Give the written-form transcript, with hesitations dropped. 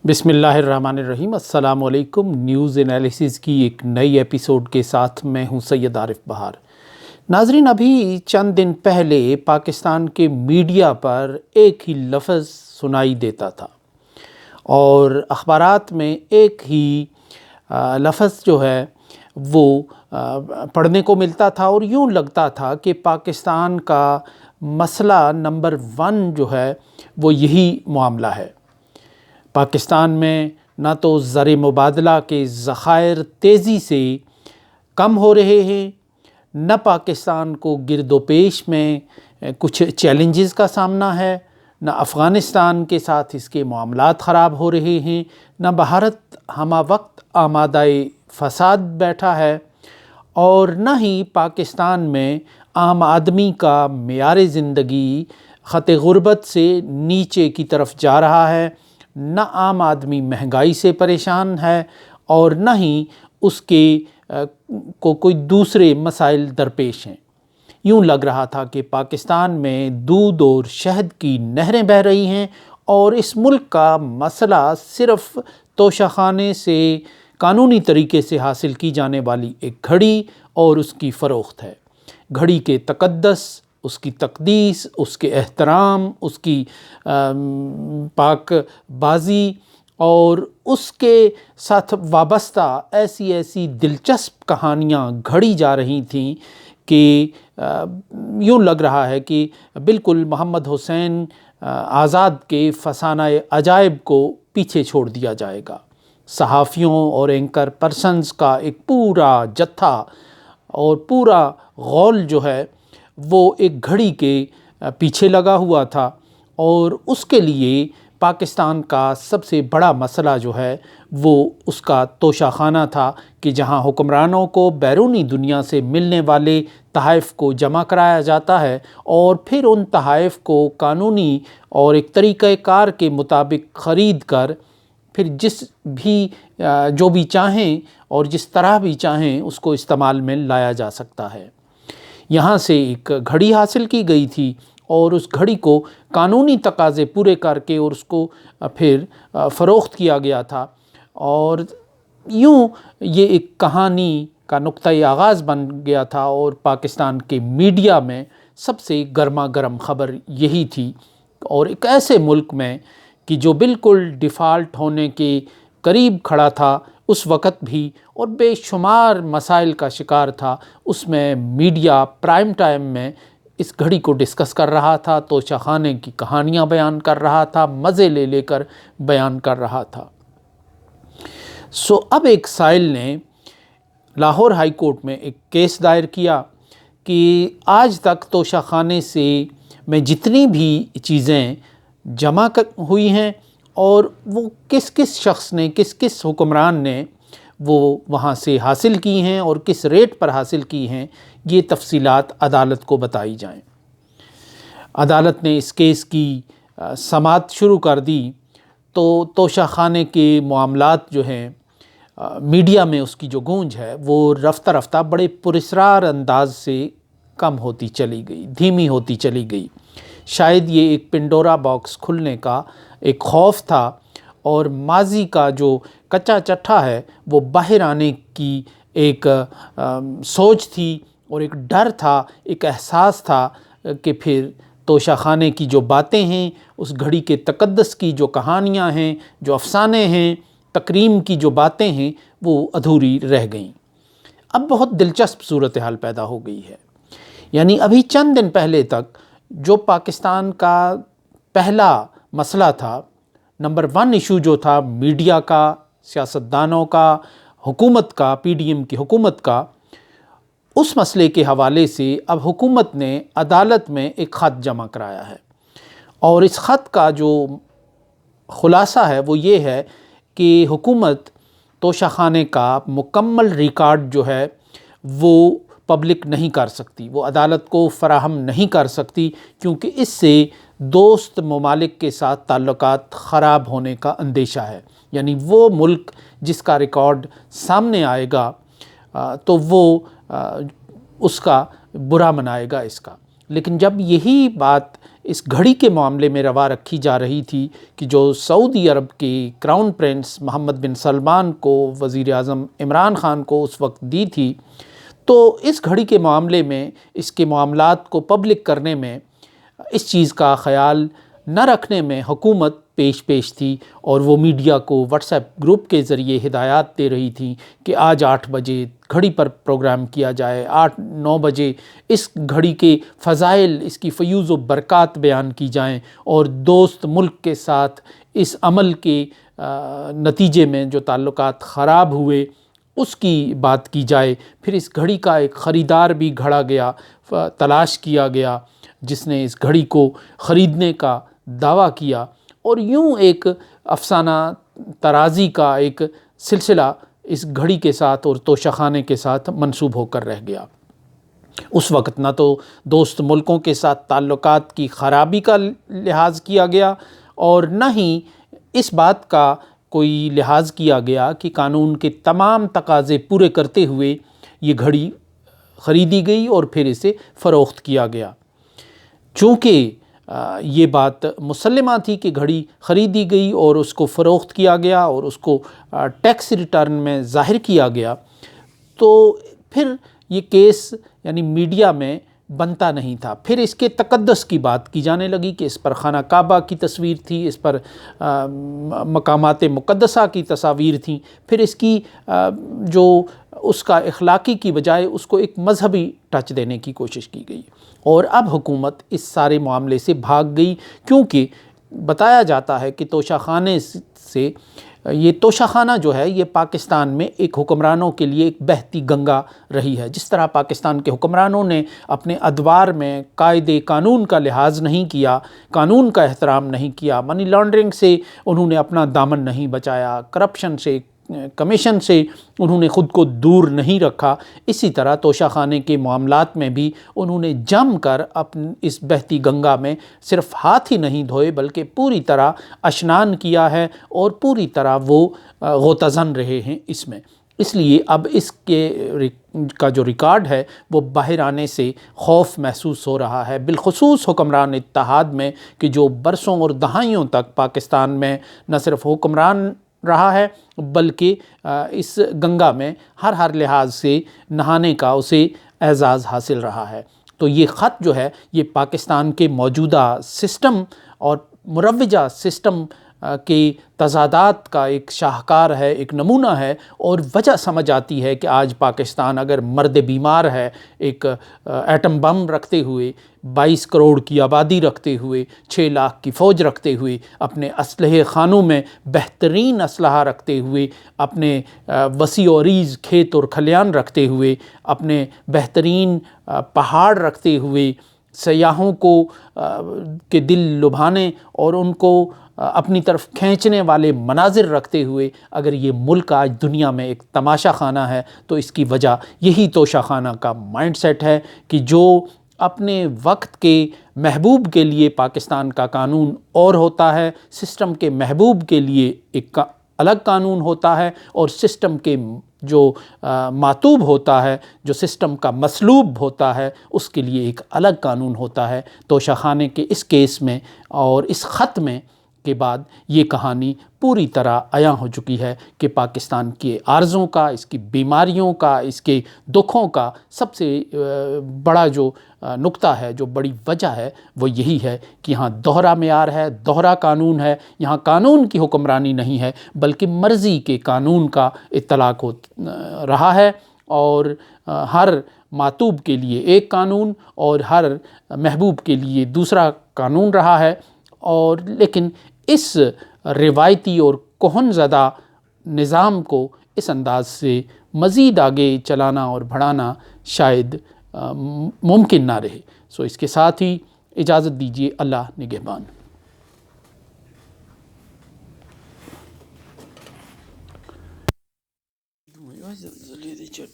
بسم اللہ الرحمن الرحیم۔ السلام علیکم۔ نیوز انالیسز کی ایک نئی ایپیسوڈ کے ساتھ میں ہوں سید عارف بہار۔ ناظرین، ابھی چند دن پہلے پاکستان کے میڈیا پر ایک ہی لفظ سنائی دیتا تھا اور اخبارات میں ایک ہی لفظ جو ہے وہ پڑھنے کو ملتا تھا اور یوں لگتا تھا کہ پاکستان کا مسئلہ نمبر 1 جو ہے وہ یہی معاملہ ہے۔ پاکستان میں نہ تو زر مبادلہ کے ذخائر تیزی سے کم ہو رہے ہیں، نہ پاکستان کو گرد و پیش میں کچھ چیلنجز کا سامنا ہے، نہ افغانستان کے ساتھ اس کے معاملات خراب ہو رہے ہیں، نہ بھارت ہمہ وقت آمادہ فساد بیٹھا ہے، اور نہ ہی پاکستان میں عام آدمی کا معیار زندگی خط غربت سے نیچے کی طرف جا رہا ہے، نہ عام آدمی مہنگائی سے پریشان ہے اور نہ ہی اس کے کو کوئی دوسرے مسائل درپیش ہیں۔ یوں لگ رہا تھا کہ پاکستان میں دودھ اور شہد کی نہریں بہہ رہی ہیں اور اس ملک کا مسئلہ صرف توشہ خانے سے قانونی طریقے سے حاصل کی جانے والی ایک گھڑی اور اس کی فروخت ہے۔ گھڑی کے تقدس، اس کی تقدیس، اس کے احترام، اس کی پاک بازی اور اس کے ساتھ وابستہ ایسی دلچسپ کہانیاں گھڑی جا رہی تھیں کہ یوں لگ رہا ہے کہ بالکل محمد حسین آزاد کے فسانہ عجائب کو پیچھے چھوڑ دیا جائے گا۔ صحافیوں اور اینکر پرسنز کا ایک پورا جتھا اور پورا غول جو ہے وہ ایک گھڑی کے پیچھے لگا ہوا تھا، اور اس کے لیے پاکستان کا سب سے بڑا مسئلہ جو ہے وہ اس کا توشہ خانہ تھا کہ جہاں حکمرانوں کو بیرونی دنیا سے ملنے والے تحائف کو جمع کرایا جاتا ہے اور پھر ان تحائف کو قانونی اور ایک طریقہ کار کے مطابق خرید کر پھر جو بھی چاہیں اور جس طرح بھی چاہیں اس کو استعمال میں لایا جا سکتا ہے۔ یہاں سے ایک گھڑی حاصل کی گئی تھی اور اس گھڑی کو قانونی تقاضے پورے کر کے اور اس کو پھر فروخت کیا گیا تھا، اور یوں یہ ایک کہانی کا نقطۂ آغاز بن گیا تھا اور پاکستان کے میڈیا میں سب سے گرما گرم خبر یہی تھی، اور ایک ایسے ملک میں کہ جو بالکل ڈیفالٹ ہونے کے قریب کھڑا تھا اس وقت بھی اور بے شمار مسائل کا شکار تھا، اس میں میڈیا پرائم ٹائم میں اس گھڑی کو ڈسکس کر رہا تھا، توشہ خانے کی کہانیاں بیان کر رہا تھا، مزے لے کر بیان کر رہا تھا۔ اب ایک سائل نے لاہور ہائی کورٹ میں ایک کیس دائر کیا کہ آج تک توشہ خانے سے میں جتنی بھی چیزیں جمع ہوئی ہیں اور وہ کس شخص نے کس حکمران نے وہ وہاں سے حاصل کی ہیں اور کس ریٹ پر حاصل کی ہیں، یہ تفصیلات عدالت کو بتائی جائیں۔ عدالت نے اس کیس کی سماعت شروع کر دی تو توشہ خانے کے معاملات جو ہیں میڈیا میں اس کی جو گونج ہے وہ رفتہ رفتہ بڑے پراسرار انداز سے کم ہوتی چلی گئی، دھیمی ہوتی چلی گئی۔ شاید یہ ایک پنڈورا باکس کھلنے کا ایک خوف تھا اور ماضی کا جو کچا چٹھا ہے وہ باہر آنے کی ایک سوچ تھی اور ایک ڈر تھا، ایک احساس تھا کہ پھر توشہ خانے کی جو باتیں ہیں، اس گھڑی کے تقدس کی جو کہانیاں ہیں، جو افسانے ہیں، تکریم کی جو باتیں ہیں، وہ ادھوری رہ گئیں۔ اب بہت دلچسپ صورتحال پیدا ہو گئی ہے۔ یعنی ابھی چند دن پہلے تک جو پاکستان کا پہلا مسئلہ تھا، نمبر 1 ایشو جو تھا میڈیا کا، سیاستدانوں کا، حکومت کا، پی ڈی ایم کی حکومت کا، اس مسئلے کے حوالے سے اب حکومت نے عدالت میں ایک خط جمع کرایا ہے، اور اس خط کا جو خلاصہ ہے وہ یہ ہے کہ حکومت توشہ خانے کا مکمل ریکارڈ جو ہے وہ پبلک نہیں کر سکتی، وہ عدالت کو فراہم نہیں کر سکتی، کیونکہ اس سے دوست ممالک کے ساتھ تعلقات خراب ہونے کا اندیشہ ہے۔ یعنی وہ ملک جس کا ریکارڈ سامنے آئے گا تو وہ اس کا برا منائے گا اس کا۔ لیکن جب یہی بات اس گھڑی کے معاملے میں روا رکھی جا رہی تھی کہ جو سعودی عرب کے کراؤن پرنس محمد بن سلمان کو وزیر اعظم عمران خان کو اس وقت دی تھی، تو اس گھڑی کے معاملے میں، اس کے معاملات کو پبلک کرنے میں، اس چیز کا خیال نہ رکھنے میں حکومت پیش تھی، اور وہ میڈیا کو واٹس ایپ گروپ کے ذریعے ہدایات دے رہی تھی کہ آج 8 بجے گھڑی پر پروگرام کیا جائے، 8-9 بجے اس گھڑی کے فضائل، اس کی فیوز و برکات بیان کی جائیں، اور دوست ملک کے ساتھ اس عمل کے نتیجے میں جو تعلقات خراب ہوئے اس کی بات کی جائے۔ پھر اس گھڑی کا ایک خریدار بھی گھڑا گیا، تلاش کیا گیا، جس نے اس گھڑی کو خریدنے کا دعویٰ کیا، اور یوں ایک افسانہ ترازی کا ایک سلسلہ اس گھڑی کے ساتھ اور توشہ خانے کے ساتھ منسوب ہو کر رہ گیا۔ اس وقت نہ تو دوست ملکوں کے ساتھ تعلقات کی خرابی کا لحاظ کیا گیا، اور نہ ہی اس بات کا کوئی لحاظ کیا گیا کہ قانون کے تمام تقاضے پورے کرتے ہوئے یہ گھڑی خریدی گئی اور پھر اسے فروخت کیا گیا۔ چونکہ یہ بات مسلمہ تھی کہ گھڑی خریدی گئی اور اس کو فروخت کیا گیا اور اس کو ٹیکس ریٹرن میں ظاہر کیا گیا، تو پھر یہ کیس یعنی میڈیا میں بنتا نہیں تھا۔ پھر اس کے تقدس کی بات کی جانے لگی کہ اس پر خانہ کعبہ کی تصویر تھی، اس پر مقامات مقدسہ کی تصاویر تھیں، پھر اس کی جو اس کا اخلاقی کی بجائے اس کو ایک مذہبی ٹچ دینے کی کوشش کی گئی، اور اب حکومت اس سارے معاملے سے بھاگ گئی، کیونکہ بتایا جاتا ہے کہ توشہ خانے سے یہ توشہ خانہ جو ہے یہ پاکستان میں ایک حکمرانوں کے لیے ایک بہتی گنگا رہی ہے۔ جس طرح پاکستان کے حکمرانوں نے اپنے ادوار میں قاعدے قانون کا لحاظ نہیں کیا، قانون کا احترام نہیں کیا، منی لانڈرنگ سے انہوں نے اپنا دامن نہیں بچایا، کرپشن سے، کمیشن سے انہوں نے خود کو دور نہیں رکھا، اسی طرح توشہ خانے کے معاملات میں بھی انہوں نے جم کر اس بہتی گنگا میں صرف ہاتھ ہی نہیں دھوئے بلکہ پوری طرح اشنان کیا ہے، اور پوری طرح وہ غوطہ زن رہے ہیں اس میں۔ اس لیے اب اس کا جو ریکارڈ ہے وہ باہر آنے سے خوف محسوس ہو رہا ہے، بالخصوص حکمران اتحاد میں، کہ جو برسوں اور دہائیوں تک پاکستان میں نہ صرف حکمران رہا ہے بلکہ اس گنگا میں ہر لحاظ سے نہانے کا اسے اعزاز حاصل رہا ہے۔ تو یہ خط جو ہے یہ پاکستان کے موجودہ سسٹم اور مروجہ سسٹم کے تضادات کا ایک شاہکار ہے، ایک نمونہ ہے، اور وجہ سمجھ آتی ہے کہ آج پاکستان اگر مرد بیمار ہے، ایک ایٹم بم رکھتے ہوئے، 22 کروڑ کی آبادی رکھتے ہوئے، 6 لاکھ کی فوج رکھتے ہوئے، اپنے اسلحے خانوں میں بہترین اسلحہ رکھتے ہوئے، اپنے وسیع و عریض کھیت اور کھلیان رکھتے ہوئے، اپنے بہترین پہاڑ رکھتے ہوئے، سیاحوں کو کے دل لبھانے اور ان کو اپنی طرف کھینچنے والے مناظر رکھتے ہوئے اگر یہ ملک آج دنیا میں ایک تماشا خانہ ہے، تو اس کی وجہ یہی توشہ خانہ کا مائنڈ سیٹ ہے کہ جو اپنے وقت کے محبوب کے لیے پاکستان کا قانون اور ہوتا ہے، سسٹم کے محبوب کے لیے ایک الگ قانون ہوتا ہے، اور سسٹم کے جو معتوب ہوتا ہے، جو سسٹم کا مسلوب ہوتا ہے، اس کے لیے ایک الگ قانون ہوتا ہے۔ توشہ خانے کے اس کیس میں اور اس خط میں کے بعد یہ کہانی پوری طرح عیاں ہو چکی ہے کہ پاکستان کے عارضوں کا، اس کی بیماریوں کا، اس کے دکھوں کا سب سے بڑا جو نقطہ ہے، جو بڑی وجہ ہے، وہ یہی ہے کہ یہاں دوہرا معیار ہے، دوہرا قانون ہے، یہاں قانون کی حکمرانی نہیں ہے بلکہ مرضی کے قانون کا اطلاق ہو رہا ہے، اور ہر معتوب کے لیے ایک قانون اور ہر محبوب کے لیے دوسرا قانون رہا ہے، اور لیکن اس روایتی اور کہن زدہ نظام کو اس انداز سے مزید آگے چلانا اور بڑھانا شاید ممکن نہ رہے۔ اس کے ساتھ ہی اجازت دیجیے، اللہ نگہبان۔